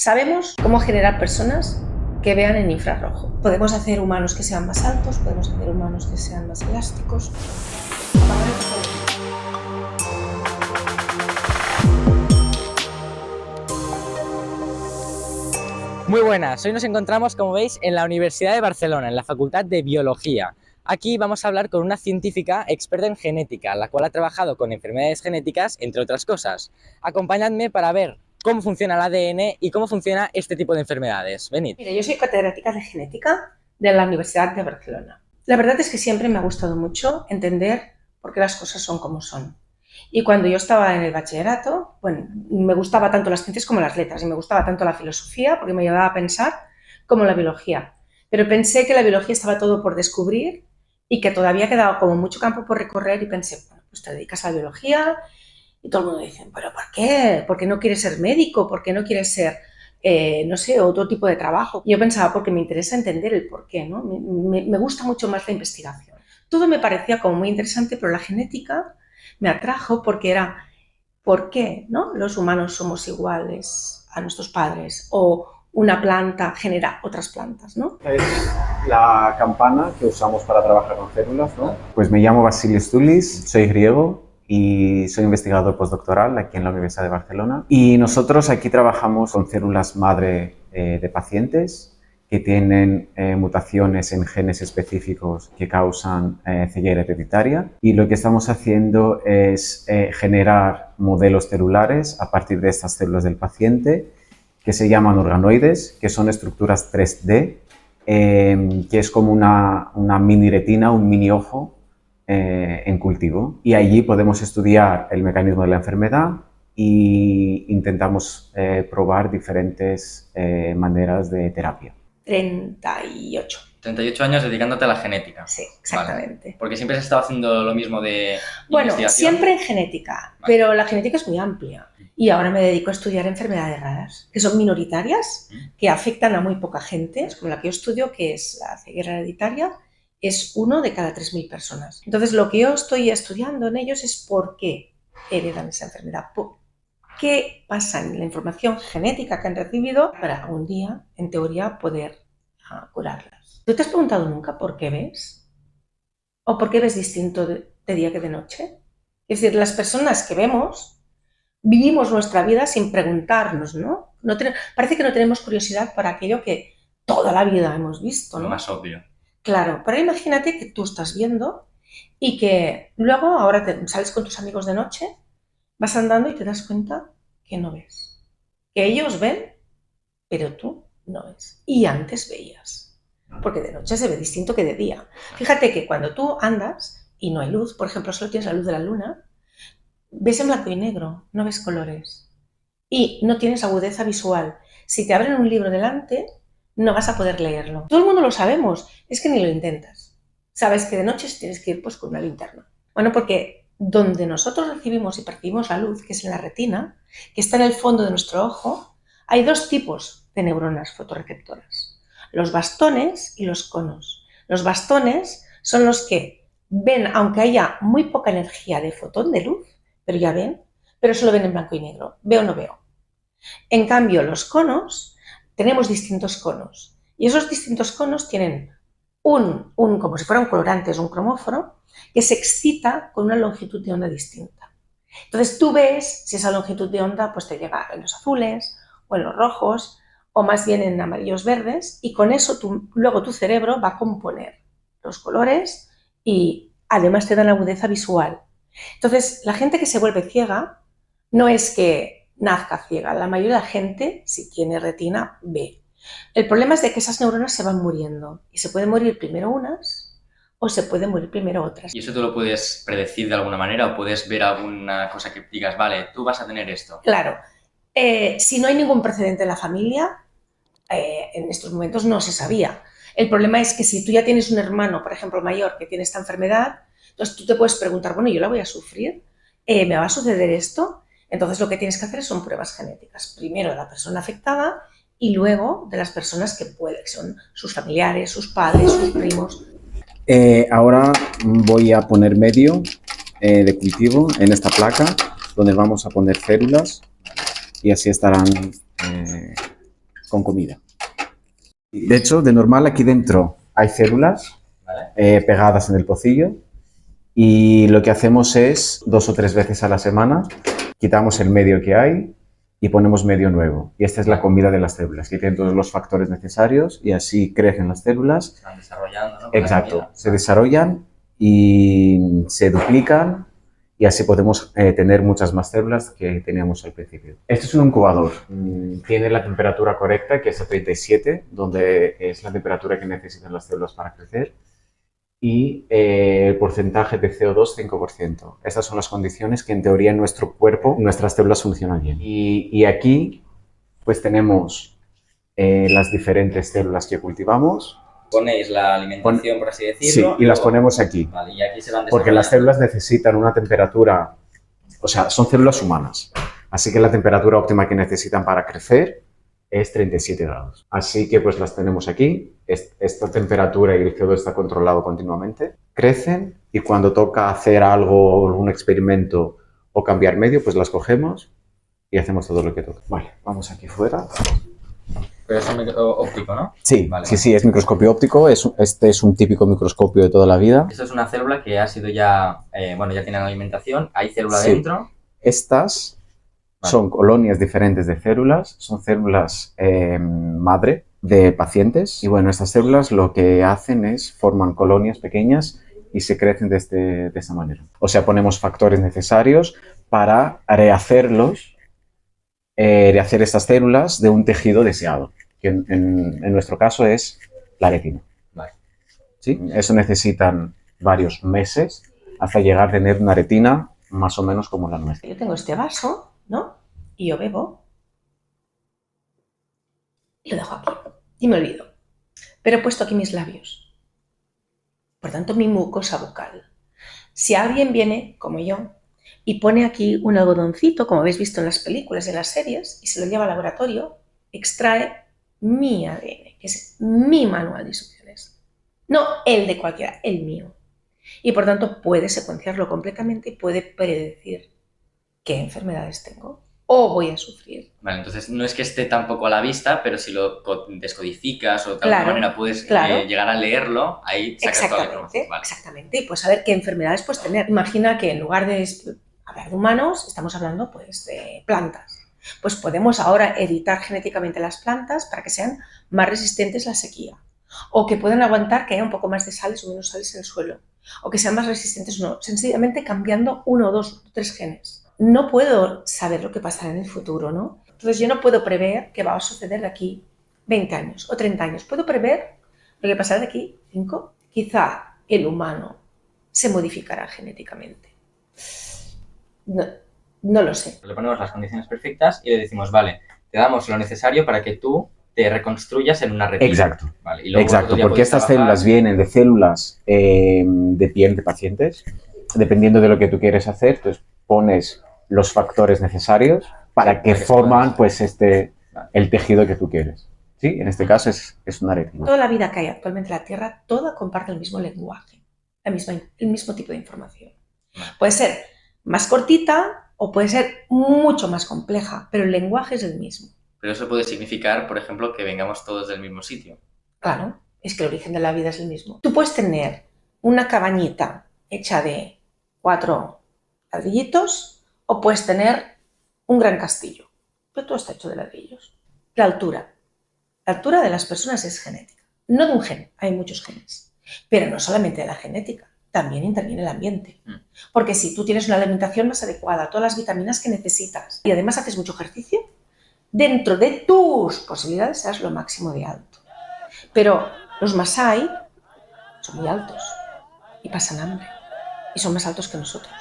Sabemos cómo generar personas que vean en infrarrojo. Podemos hacer humanos que sean más altos, podemos hacer humanos que sean más elásticos. Muy buenas, hoy nos encontramos, como veis, en la Universidad de Barcelona, en la Facultad de Biología. Aquí vamos a hablar con una científica experta en genética, la cual ha trabajado con enfermedades genéticas, entre otras cosas. Acompañadme para ver cómo funciona el ADN y cómo funciona este tipo de enfermedades. Venid. Mira, yo soy catedrática de genética de la Universidad de Barcelona. La verdad es que siempre me ha gustado mucho entender por qué las cosas son como son. Y cuando yo estaba en el bachillerato, bueno, me gustaba tanto las ciencias como las letras, y me gustaba tanto la filosofía porque me ayudaba a pensar como la biología. Pero pensé que la biología estaba todo por descubrir y que todavía quedaba como mucho campo por recorrer y pensé, bueno, pues te dedicas a la biología y todo el mundo dice, ¿pero por qué? ¿Por qué no quieres ser médico? ¿Por qué no quieres ser, no sé, otro tipo de trabajo? Y yo pensaba, porque me interesa entender el por qué, ¿no? Me gusta mucho más la investigación. Todo me parecía como muy interesante, pero la genética me atrajo porque era, ¿por qué, no? Los humanos somos iguales a nuestros padres o una planta genera otras plantas, ¿no? Es la campana que usamos para trabajar con células, ¿no? Pues me llamo Vasilis Stoulis, soy griego y soy investigador postdoctoral aquí en la Universidad de Barcelona. Y nosotros aquí trabajamos con células madre de pacientes que tienen mutaciones en genes específicos que causan ceguera hereditaria. Y lo que estamos haciendo es generar modelos celulares a partir de estas células del paciente que se llaman organoides, que son estructuras 3D, que es como una mini retina, un mini ojo en cultivo. Y allí podemos estudiar el mecanismo de la enfermedad e intentamos probar diferentes maneras de terapia. 38. 38 años dedicándote a la genética. Sí, exactamente. Vale. Porque siempre has estado haciendo lo mismo de Bueno, investigación. siempre en genética, Vale. pero la genética es muy amplia. Y ahora me dedico a estudiar enfermedades raras, que son minoritarias, que afectan a muy poca gente, es como la que yo estudio, que es la ceguera hereditaria, es 1 de cada 3.000 personas. Entonces, lo que yo estoy estudiando en ellos es por qué heredan esa enfermedad, qué pasa en la información genética que han recibido para algún día, en teoría, poder curarlas. ¿Tú te has preguntado nunca por qué ves? ¿O por qué ves distinto de día que de noche? Es decir, las personas que vivimos nuestra vida sin preguntarnos, ¿no? Parece que no tenemos curiosidad por aquello que toda la vida hemos visto, ¿no? Lo más obvio. Claro, pero imagínate que tú estás viendo y que luego ahora sales con tus amigos de noche, vas andando y te das cuenta que no ves. Que ellos ven, pero tú no ves. Y antes veías. Porque de noche se ve distinto que de día. Fíjate que cuando tú andas y no hay luz, por ejemplo, solo tienes la luz de la luna, ves en blanco y negro, no ves colores. Y no tienes agudeza visual. Si te abren un libro delante, no vas a poder leerlo. Todo el mundo lo sabemos, es que ni lo intentas. Sabes que de noche tienes que ir pues con una linterna. Bueno, porque donde nosotros recibimos y percibimos la luz, que es en la retina, que está en el fondo de nuestro ojo, hay 2 tipos de neuronas fotorreceptoras: los bastones y los conos. Los bastones son los que ven, aunque haya muy poca energía de fotón de luz, pero ya ven, pero solo ven en blanco y negro, veo o no veo. En cambio, los conos, tenemos distintos conos, y esos distintos conos tienen como si fuera un colorante, es un cromóforo, que se excita con una longitud de onda distinta. Entonces tú ves si esa longitud de onda pues te llega en los azules o en los rojos, o más bien en amarillos verdes, y con eso luego tu cerebro va a componer los colores y además te dan agudeza visual. Entonces, la gente que se vuelve ciega no es que nazca ciega, la mayoría de la gente, si tiene retina, ve. El problema es de que esas neuronas se van muriendo y se pueden morir primero unas o se pueden morir primero otras. ¿Y eso tú lo puedes predecir de alguna manera o puedes ver alguna cosa que digas, vale, tú vas a tener esto? Claro, si no hay ningún precedente en la familia, en estos momentos no se sabía. El problema es que si tú ya tienes un hermano, por ejemplo, mayor, que tiene esta enfermedad, entonces tú te puedes preguntar, bueno, yo la voy a sufrir, ¿me va a suceder esto? Entonces lo que tienes que hacer son pruebas genéticas. Primero de la persona afectada y luego de las personas que pueden, que son sus familiares, sus padres, sus primos. Ahora voy a poner medio de cultivo en esta placa donde vamos a poner células y así estarán con comida. De hecho, de normal aquí dentro hay células pegadas en el pocillo y lo que hacemos es 2 o 3 veces a la semana quitamos el medio que hay y ponemos medio nuevo. Y esta es la comida de las células, que tienen todos los factores necesarios y así crecen las células. Se van desarrollando, ¿no? Exacto, se desarrollan y se duplican y así podemos tener muchas más células que teníamos al principio. Esto es un incubador. Tiene la temperatura correcta, que es a 37, donde es la temperatura que necesitan las células para crecer. Y el porcentaje de CO2, 5%. Estas son las condiciones que en teoría en nuestro cuerpo, nuestras células funcionan bien. Y aquí pues tenemos las diferentes células que cultivamos. Ponéis la alimentación, por así decirlo. Sí, y las ponemos aquí. Vale, y aquí se van Porque las desarrollando. células necesitan una temperatura, o sea, son células humanas. Así que la temperatura óptima que necesitan para crecer es 37 grados. Así que pues las tenemos aquí. Esta temperatura y el CO2 está controlado continuamente. Crecen y cuando toca hacer algo, un experimento o cambiar medio, pues las cogemos y hacemos todo lo que toca. Vale, vamos aquí fuera. Pero es un micro óptico, ¿no? Sí, Vale, sí, vale. sí, es microscopio óptico. Este es un típico microscopio de toda la vida. Esto es una célula que ha sido ya, bueno, ya tienen alimentación, hay célula Sí. dentro. Estas son colonias diferentes de células, son células madre de pacientes. Y bueno, estas células lo que hacen es forman colonias pequeñas y se crecen de esta manera. O sea, ponemos factores necesarios para rehacer estas células de un tejido deseado, que en nuestro caso es la retina. Vale. ¿Sí? Eso necesitan varios meses hasta llegar a tener una retina más o menos como la nuestra. Yo tengo este vaso, ¿no? Y yo bebo. Y lo dejo aquí. Y me olvido. Pero he puesto aquí mis labios. Por tanto, mi mucosa bucal. Si alguien viene, como yo, y pone aquí un algodoncito, como habéis visto en las películas y en las series, y se lo lleva al laboratorio, extrae mi ADN, que es mi manual de instrucciones. No el de cualquiera, el mío. Y por tanto puede secuenciarlo completamente y puede predecir qué enfermedades tengo o voy a sufrir. Vale, entonces no es que esté tampoco a la vista, pero si lo descodificas o de alguna Claro, manera puedes claro. llegar a leerlo, ahí sacas toda la información. Vale. Exactamente. Y pues saber qué enfermedades puedes tener. Imagina que en lugar de hablar de humanos, estamos hablando pues de plantas. Pues podemos ahora editar genéticamente las plantas para que sean más resistentes a la sequía. O que puedan aguantar que haya un poco más de sales o menos sales en el suelo. O que sean más resistentes o no. Sencillamente cambiando 1, 2 o 3 genes. No puedo saber lo que pasará en el futuro, ¿no? Entonces yo no puedo prever qué va a suceder de aquí 20 años o 30 años. Puedo prever lo que pasará de aquí 5. Quizá el humano se modificará genéticamente. No lo sé. Le ponemos las condiciones perfectas y le decimos, vale, te damos lo necesario para que tú te reconstruyas en una retina. Exacto. Vale, y luego Exacto, ya porque puedes estas trabajar. células vienen de células de piel de pacientes. Dependiendo de lo que tú quieres hacer, pues pones los factores necesarios para que forman pues el tejido que tú quieres. ¿Sí? En este caso es una retina. Toda la vida que hay actualmente en la Tierra, toda comparte el mismo lenguaje, el mismo tipo de información. Puede ser más cortita o puede ser mucho más compleja, pero el lenguaje es el mismo. Pero eso puede significar, por ejemplo, que vengamos todos del mismo sitio. Claro, es que el origen de la vida es el mismo. Tú puedes tener una cabañita hecha de 4 ladrillitos o puedes tener un gran castillo, pero todo está hecho de ladrillos. La altura de las personas es genética, no de un gen, hay muchos genes, pero no solamente de la genética, también interviene el ambiente. Porque si tú tienes una alimentación más adecuada, todas las vitaminas que necesitas y además haces mucho ejercicio, dentro de tus posibilidades serás lo máximo de alto. Pero los Masái son muy altos y pasan hambre y son más altos que nosotros,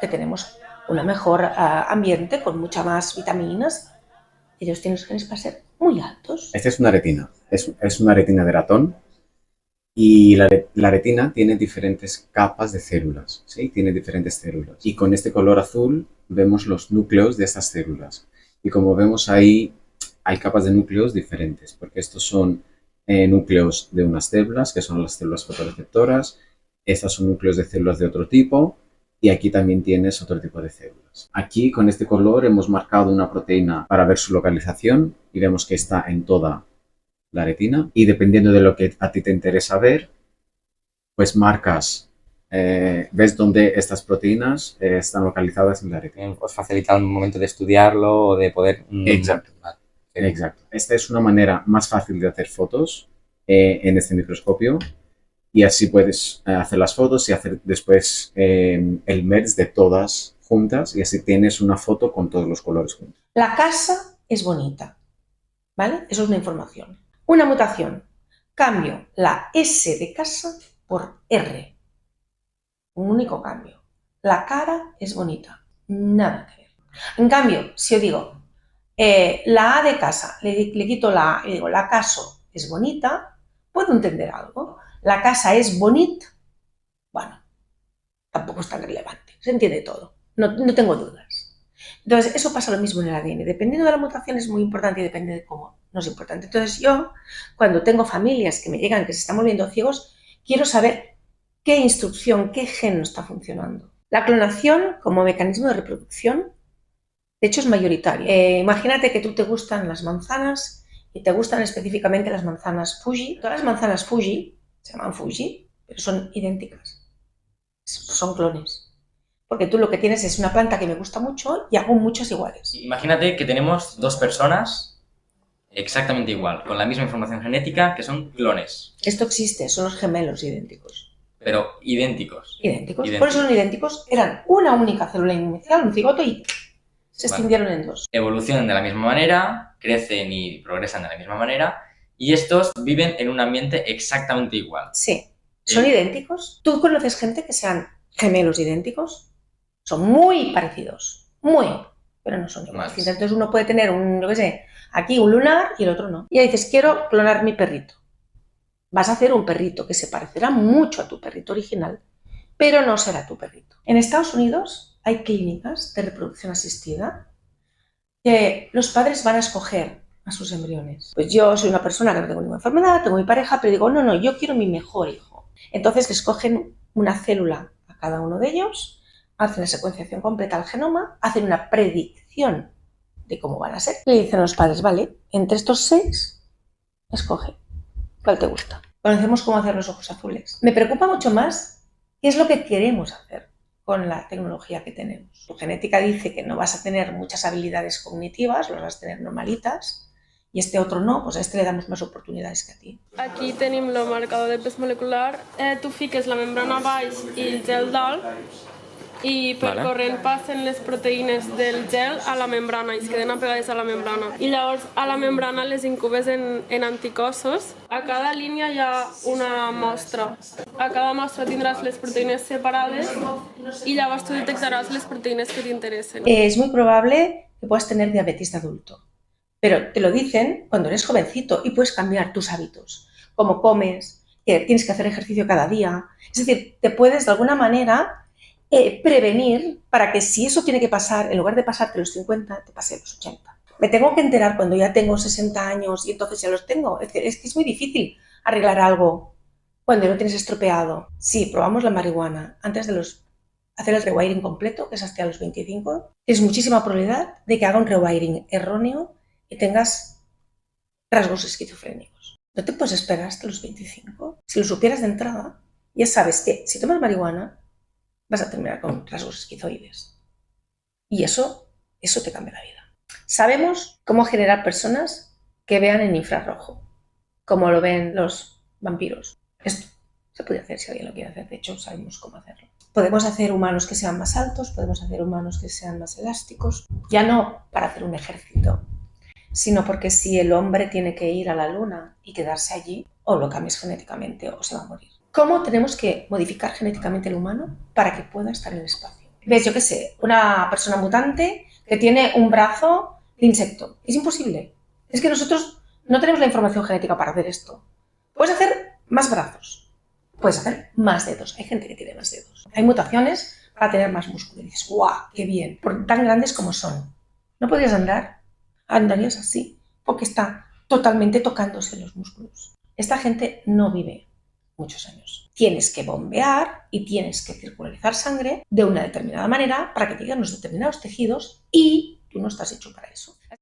que tenemos un mejor ambiente con muchas más vitaminas. Ellos tienen los genes para ser muy altos. Esta es una retina, es una retina de ratón y la retina tiene diferentes capas de células, ¿sí? Tiene diferentes células. Y con este color azul vemos los núcleos de estas células. Y como vemos ahí, hay capas de núcleos diferentes, porque estos son núcleos de unas células, que son las células fotorreceptoras. Estas son núcleos de células de otro tipo y aquí también tienes otro tipo de células. Aquí con este color hemos marcado una proteína para ver su localización y vemos que está en toda la retina y dependiendo de lo que a ti te interesa ver, pues marcas, ves dónde estas proteínas están localizadas en la retina. Os facilita un momento de estudiarlo o de poder... Exacto. Vale. Exacto. Esta es una manera más fácil de hacer fotos en este microscopio y así puedes hacer las fotos y hacer después el merge de todas juntas y así tienes una foto con todos los colores juntos. La casa es bonita, ¿vale? Eso es una información. Una mutación. Cambio la S de casa por R. Un único cambio. La cara es bonita. Nada que ver. En cambio, si yo digo la A de casa, le quito la A y digo la caso es bonita, puedo entender algo. La casa es bonita, bueno, tampoco es tan relevante. Se entiende todo. No tengo dudas. Entonces, eso pasa lo mismo en el ADN. Dependiendo de la mutación es muy importante y depende de cómo no es importante. Entonces, yo, cuando tengo familias que me llegan que se están volviendo ciegos, quiero saber qué instrucción, qué gen no está funcionando. La clonación como mecanismo de reproducción, de hecho, es mayoritaria. Imagínate que tú te gustan las manzanas y te gustan específicamente las manzanas Fuji. Todas las manzanas Fuji se llaman Fuji, pero son idénticas. Son clones. Porque tú lo que tienes es una planta que me gusta mucho y hago muchas iguales. Imagínate que tenemos dos personas exactamente igual, con la misma información genética, que son clones, Esto existe, son los gemelos idénticos. pero idénticos. Idénticos. Por eso son idénticos. Eran una única célula inicial, un cigoto, y se extinguieron en dos. Evolucionan de la misma manera, crecen y progresan de la misma manera, y estos viven en un ambiente exactamente igual. Sí. ¿Son idénticos? ¿Tú conoces gente que sean gemelos idénticos? Son muy parecidos, muy, pero no son iguales. Entonces uno puede tener aquí un lunar y el otro no. Y ahí dices, quiero clonar mi perrito. Vas a hacer un perrito que se parecerá mucho a tu perrito original, pero no será tu perrito. En Estados Unidos hay clínicas de reproducción asistida que los padres van a escoger a sus embriones. Pues yo soy una persona que no tengo ninguna enfermedad, tengo mi pareja, pero digo, no, yo quiero mi mejor hijo. Entonces les cogen una célula a cada uno de ellos, hacen la secuenciación completa del genoma, hacen una predicción de cómo van a ser. Le dicen a los padres, vale, entre estos 6, escoge cuál te gusta. Conocemos cómo hacer los ojos azules. Me preocupa mucho más qué es lo que queremos hacer con la tecnología que tenemos. Tu genética dice que no vas a tener muchas habilidades cognitivas, las vas a tener normalitas, y este otro no, pues a este le damos más oportunidades que a ti. Aquí tenim el marcador de pes molecular. Tu fiques la membrana baix i el gel dalt i per corrent passen les proteïnes del gel a la membrana i es queden apegades a la membrana. I llavors a la membrana les incubes en anticossos. A cada línia hi ha una mostra. A cada mostra tindràs les proteïnes separades i llavors tu detectaràs les proteïnes que t'interessen. Es muy probable que puedas tener diabetes de adulto, pero te lo dicen cuando eres jovencito y puedes cambiar tus hábitos, cómo comes, que tienes que hacer ejercicio cada día. Es decir, te puedes de alguna manera prevenir para que si eso tiene que pasar, en lugar de pasarte los 50, te pase los 80. Me tengo que enterar cuando ya tengo 60 años y entonces ya los tengo. Es que es muy difícil arreglar algo cuando lo tienes estropeado. Si probamos la marihuana antes de hacer el rewiring completo, que es hasta los 25, tienes muchísima probabilidad de que haga un rewiring erróneo y tengas rasgos esquizofrénicos. No te puedes esperar hasta los 25. Si lo supieras de entrada, ya sabes que si tomas marihuana vas a terminar con rasgos esquizoides. Y eso te cambia la vida. Sabemos cómo generar personas que vean en infrarrojo, como lo ven los vampiros. Esto se puede hacer si alguien lo quiere hacer. De hecho, sabemos cómo hacerlo. Podemos hacer humanos que sean más altos, podemos hacer humanos que sean más elásticos. Ya no para hacer un ejército, sino porque si el hombre tiene que ir a la luna y quedarse allí, o lo cambias genéticamente o se va a morir. ¿Cómo tenemos que modificar genéticamente el humano para que pueda estar en el espacio? ¿Ves? Yo qué sé, una persona mutante que tiene un brazo de insecto. Es imposible. Es que nosotros no tenemos la información genética para hacer esto. Puedes hacer más brazos. Puedes hacer más dedos. Hay gente que tiene más dedos. Hay mutaciones para tener más músculo. Y dices, ¡guau! ¡Qué bien! Por tan grandes como son. ¿No podrías andar? Andarías así, porque está totalmente tocándose los músculos. Esta gente no vive muchos años. Tienes que bombear y tienes que circularizar sangre de una determinada manera para que lleguen los determinados tejidos y tú no estás hecho para eso.